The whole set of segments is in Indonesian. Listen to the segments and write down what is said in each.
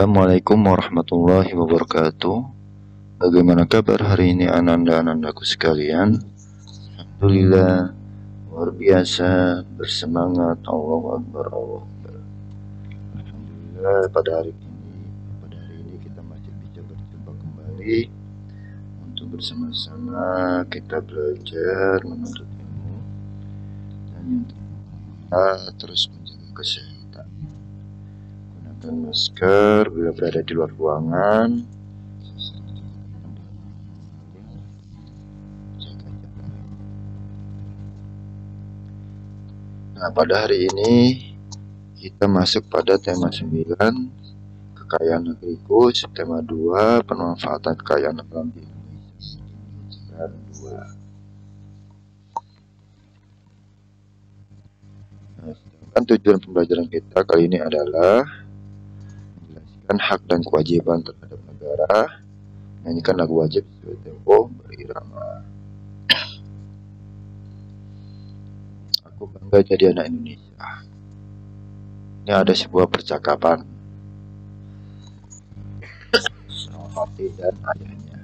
Assalamualaikum warahmatullahi wabarakatuh. Bagaimana kabar hari ini ananda-anandaku sekalian? Alhamdulillah, luar biasa, bersemangat. Allahu Akbar, Allahu Akbar. Alhamdulillah, pada hari ini kita masih bisa berjumpa kembali untuk bersama-sama kita belajar menuntut ilmu dan yang kita terus menjaga kesehatan. Gunakan masker bila berada di luar ruangan. Nah, pada hari ini kita masuk pada tema 9, kekayaan negeriku, tema 2, pemanfaatan kekayaan alam di Indonesia. Dan 2. Nah, sedangkan tujuan pembelajaran kita kali ini adalah menjelaskan hak dan kewajiban terhadap negara, nyanyikan lagu wajib sesuai tempo berirama. Aku bangga jadi anak Indonesia. Ini ada sebuah percakapan Fatih dan ayahnya.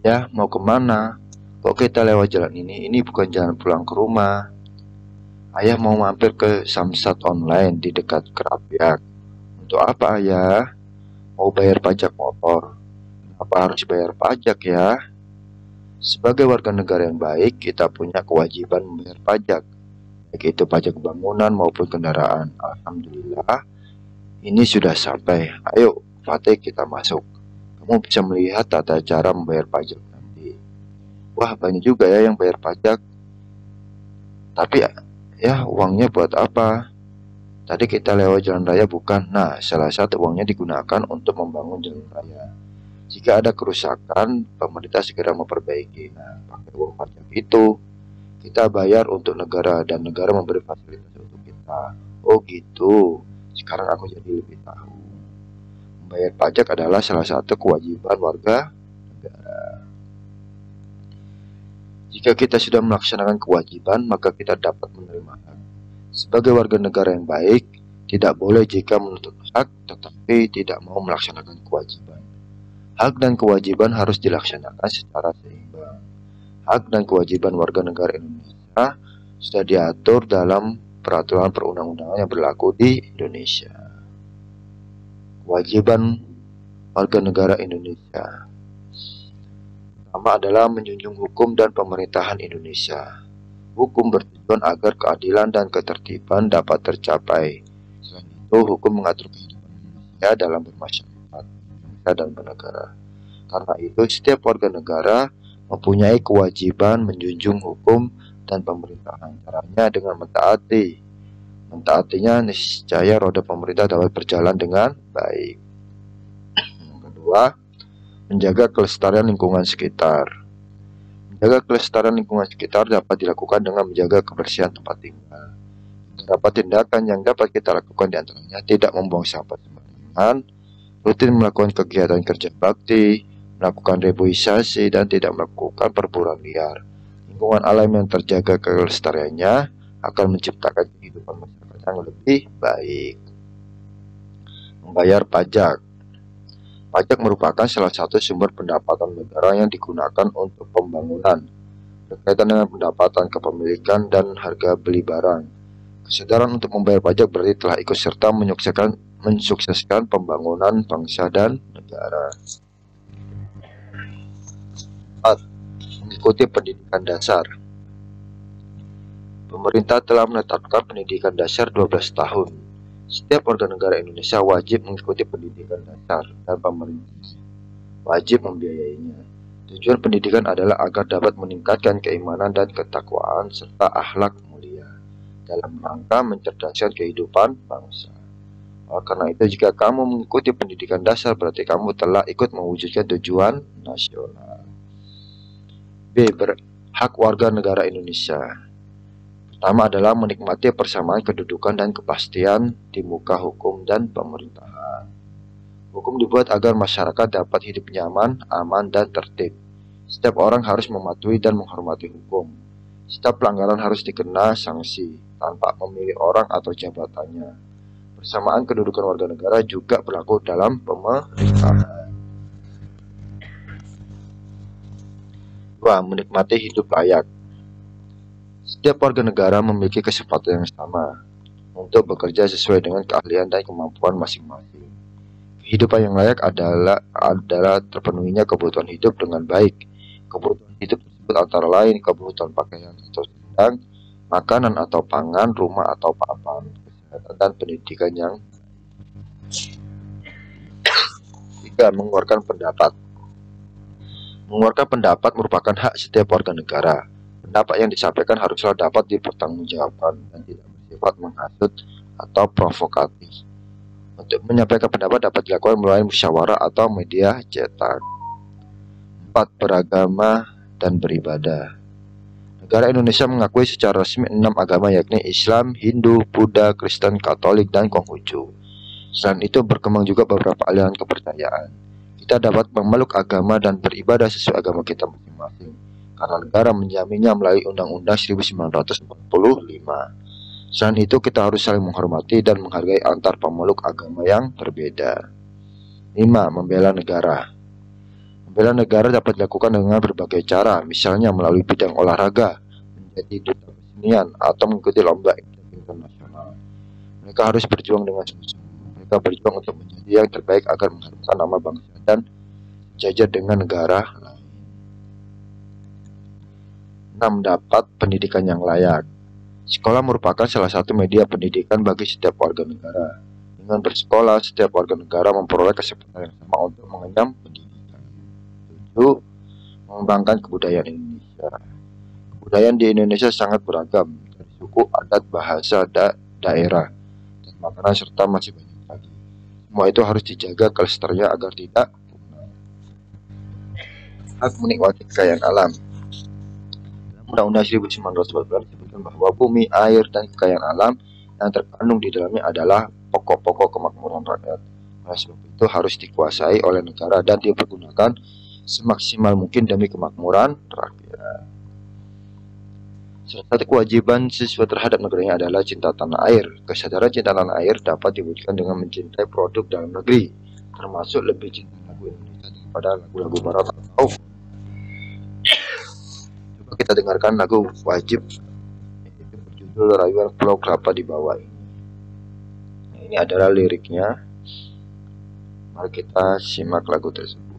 Ayah, mau kemana? Kok kita lewat jalan ini? Ini bukan jalan pulang ke rumah. Ayah mau mampir ke Samsat online di dekat Kerapiak. Untuk apa, Ayah? Mau bayar pajak motor. Kenapa harus bayar pajak ya? Sebagai warga negara yang baik, kita punya kewajiban membayar pajak, baik itu pajak bangunan maupun kendaraan. Alhamdulillah, ini sudah sampai. Ayo, Fatih, kita masuk. Kamu bisa melihat tata cara membayar pajak nanti. Wah, banyak juga ya yang bayar pajak. Tapi ya, uangnya buat apa? Tadi kita lewat jalan raya bukan? Nah, salah satu uangnya digunakan untuk membangun jalan raya. Jika ada kerusakan, pemerintah segera memperbaiki. Nah, pakai uang pajak itu kita bayar untuk negara dan negara memberi fasilitas untuk kita. Oh gitu. Sekarang aku jadi lebih tahu. Membayar pajak adalah salah satu kewajiban warga negara. Jika kita sudah melaksanakan kewajiban, maka kita dapat menerima hak. Sebagai warga negara yang baik, tidak boleh jika menuntut hak tetapi tidak mau melaksanakan kewajiban. Hak dan kewajiban harus dilaksanakan secara seimbang. Hak dan kewajiban warga negara Indonesia sudah diatur dalam peraturan perundang-undangan yang berlaku di Indonesia. Kewajiban warga negara Indonesia pertama adalah menjunjung hukum dan pemerintahan Indonesia. Hukum bertujuan agar keadilan dan ketertiban dapat tercapai. Selain itu, hukum mengatur kehidupan manusia dalam bermasyarakat, bangsa dan bernegara. Karena itu, setiap warga negara mempunyai kewajiban menjunjung hukum dan pemerintahan. Caranya dengan mentaati. Mentaatinya niscaya roda pemerintah dapat berjalan dengan baik. Yang kedua, menjaga kelestarian lingkungan sekitar. Menjaga kelestarian lingkungan sekitar dapat dilakukan dengan menjaga kebersihan tempat tinggal. Beberapa tindakan yang dapat kita lakukan diantaranya tidak membuang sampah sembarangan, rutin melakukan kegiatan kerja bakti, melakukan reboisasi, dan tidak melakukan perburuan liar. Lingkungan alam yang terjaga kelestariannya akan menciptakan kehidupan masyarakat yang lebih baik. Membayar pajak. Pajak merupakan salah satu sumber pendapatan negara yang digunakan untuk pembangunan, berkaitan dengan pendapatan kepemilikan dan harga beli barang. Kesadaran untuk membayar pajak berarti telah ikut serta mensukseskan pembangunan bangsa dan negara. 4. Mengikuti pendidikan dasar. Pemerintah telah menetapkan pendidikan dasar 12 tahun. Setiap warga negara Indonesia wajib mengikuti pendidikan dasar dan pemerintah wajib membiayainya. Tujuan pendidikan adalah agar dapat meningkatkan keimanan dan ketakwaan serta akhlak mulia dalam rangka mencerdaskan kehidupan bangsa. Karena itu, jika kamu mengikuti pendidikan dasar berarti kamu telah ikut mewujudkan tujuan nasional. B. Hak warga negara Indonesia. Pertama adalah menikmati persamaan kedudukan dan kepastian di muka hukum dan pemerintahan. Hukum dibuat agar masyarakat dapat hidup nyaman, aman, dan tertib. Setiap orang harus mematuhi dan menghormati hukum. Setiap pelanggaran harus dikena sanksi tanpa memilih orang atau jabatannya. Persamaan kedudukan warga negara juga berlaku dalam pemerintahan. 2. Menikmati hidup layak. Setiap warga negara memiliki kesempatan yang sama untuk bekerja sesuai dengan keahlian dan kemampuan masing-masing. Kehidupan yang layak adalah terpenuhinya kebutuhan hidup dengan baik. Kebutuhan hidup tersebut antara lain kebutuhan pakaian atau sandang, makanan atau pangan, rumah atau papan, kesehatan dan pendidikan yang 3. Mengeluarkan pendapat. Mengeluarkan pendapat merupakan hak setiap warga negara. Pendapat yang disampaikan haruslah dapat dipertanggungjawabkan dan tidak bersifat menghasut atau provokatif. Untuk menyampaikan pendapat dapat dilakukan melalui musyawarah atau media cetak. 4. Beragama dan beribadah. Negara Indonesia mengakui secara resmi 6 agama yakni Islam, Hindu, Buddha, Kristen, Katolik, dan Konghucu. Selain itu berkembang juga beberapa aliran kepercayaan. Kita dapat memeluk agama dan beribadah sesuai agama kita masing-masing karena negara menjaminnya melalui Undang-Undang 1945. Selain itu kita harus saling menghormati dan menghargai antar pemeluk agama yang berbeda. 5. Membela negara. Membela negara dapat dilakukan dengan berbagai cara, misalnya melalui bidang olahraga, menjadi duta kesenian, atau mengikuti lomba internasional. Mereka harus berjuang dengan sungguh-sungguh. Mereka berjuang untuk menjadi yang terbaik agar mengharumkan nama bangsa dan sejajar dengan negara lain. 6. Mendapat pendidikan yang layak. Sekolah merupakan salah satu media pendidikan bagi setiap warga negara. Dengan bersekolah, setiap warga negara memperoleh kesempatan yang sama untuk mengenyam pendidikan. 7. Mengembangkan kebudayaan Indonesia. Kebudayaan di Indonesia sangat beragam, dari suku, adat, bahasa, daerah, dan makanan serta masih banyak lagi. Semua itu harus dijaga kelestariannya agar tidak punah. Hak menikmati kekayaan alam. Undang-Undang 1944 disebutkan bahwa bumi, air, dan kekayaan alam yang terkandung di dalamnya adalah pokok-pokok kemakmuran rakyat. Oleh sebab itu harus dikuasai oleh negara dan dipergunakan semaksimal mungkin demi kemakmuran rakyat. Salah satu kewajiban siswa terhadap negaranya adalah cinta tanah air. Kesadaran cinta tanah air dapat diwujudkan dengan mencintai produk dalam negeri, termasuk lebih cinta lagu Indonesia daripada lagu-lagu barat atau kita dengarkan lagu wajib itu berjudul Rayuan Pulau Kelapa di Bawah ini. Ini adalah liriknya. Mari kita simak lagu tersebut.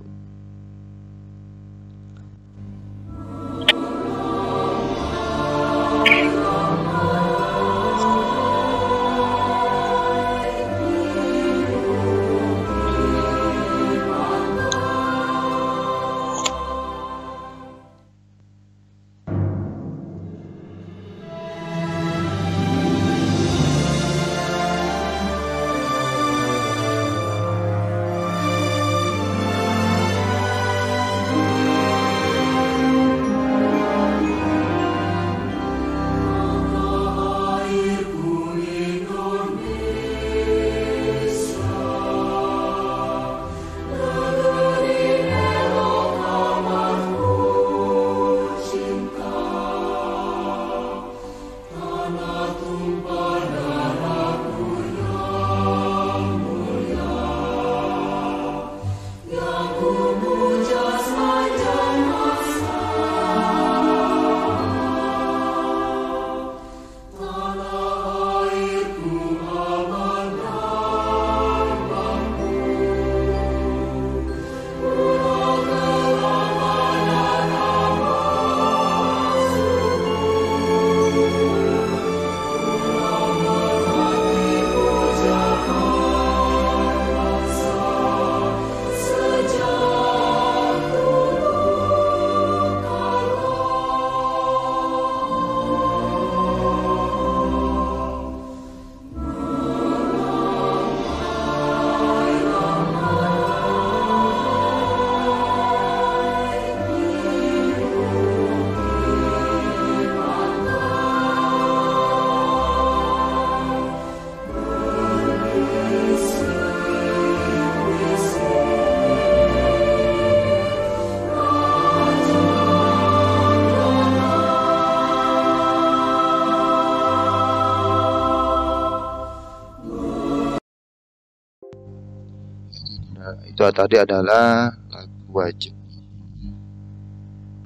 Itu tadi adalah lagu wajib.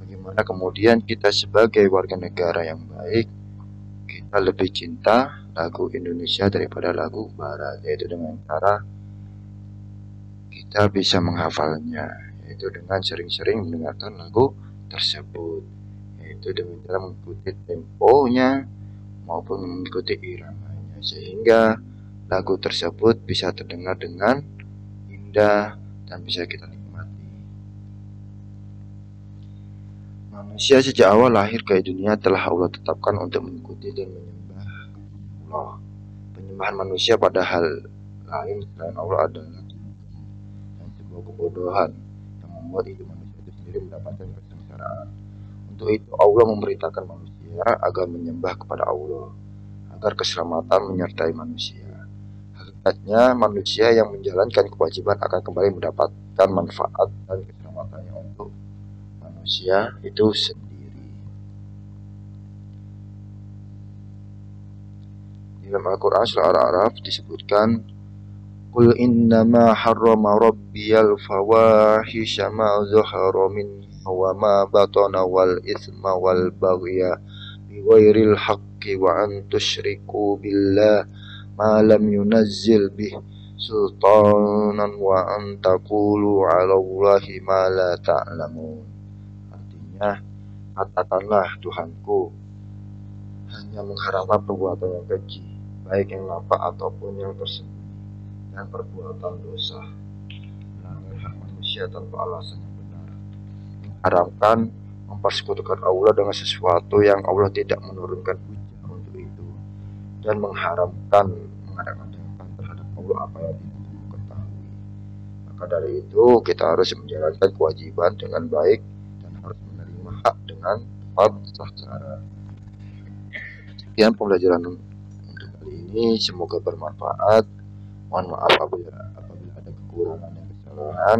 Bagaimana kemudian kita sebagai warga negara yang baik, kita lebih cinta lagu Indonesia daripada lagu Barat, yaitu dengan cara kita bisa menghafalnya, yaitu dengan sering-sering mendengarkan lagu tersebut, yaitu dengan cara mengikuti temponya maupun mengikuti iramanya, sehingga lagu tersebut bisa terdengar dengan indah dan bisa kita nikmati. Manusia sejak awal lahir ke dunia telah Allah tetapkan untuk mengikuti dan menyembah Allah. Penyembahan manusia pada hal lain selain Allah adalah dan sebuah kebodohan yang membuat hidup manusia itu sendiri mendapatkan kesengsaraan. Untuk itu Allah memerintahkan manusia agar menyembah kepada Allah, agar keselamatan menyertai manusia. Hakikatnya manusia yang menjalankan kewajiban akan kembali mendapatkan manfaat dan keselamatannya untuk manusia itu sendiri. Di dalam Al-Quran surah Al-A'raf disebutkan, Qul innama harrama rabbiyal fawahisha ma zahara minha wa ma batana wal itsma wal baghya bighairil haqqi wa an tusyriku billah ma lam yunazzil bih sultanan wa an taqulu 'ala Allahi ma la ta'lamun. Artinya, katakanlah Tuhanku hanya mengharamkan perbuatan yang keji, baik yang nampak ataupun yang tersembunyi, dan perbuatan dosa, melanggar hak manusia tanpa alasan yang benar, mengharamkan mempersekutukan Allah dengan sesuatu yang Allah tidak menurunkan hujah untuk itu, dan mengharamkan mengadakan terhadap Allah apa yang tidak ketahui. Maka dari itu kita harus menjalankan kewajiban dengan baik dan harus menerima hak dengan tepat secara. Sekian pembelajaran untuk kali ini, semoga bermanfaat. Mohon maaf apabila ada kekurangan dan kesalahan.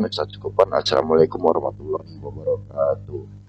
Assalamualaikum warahmatullahi wabarakatuh.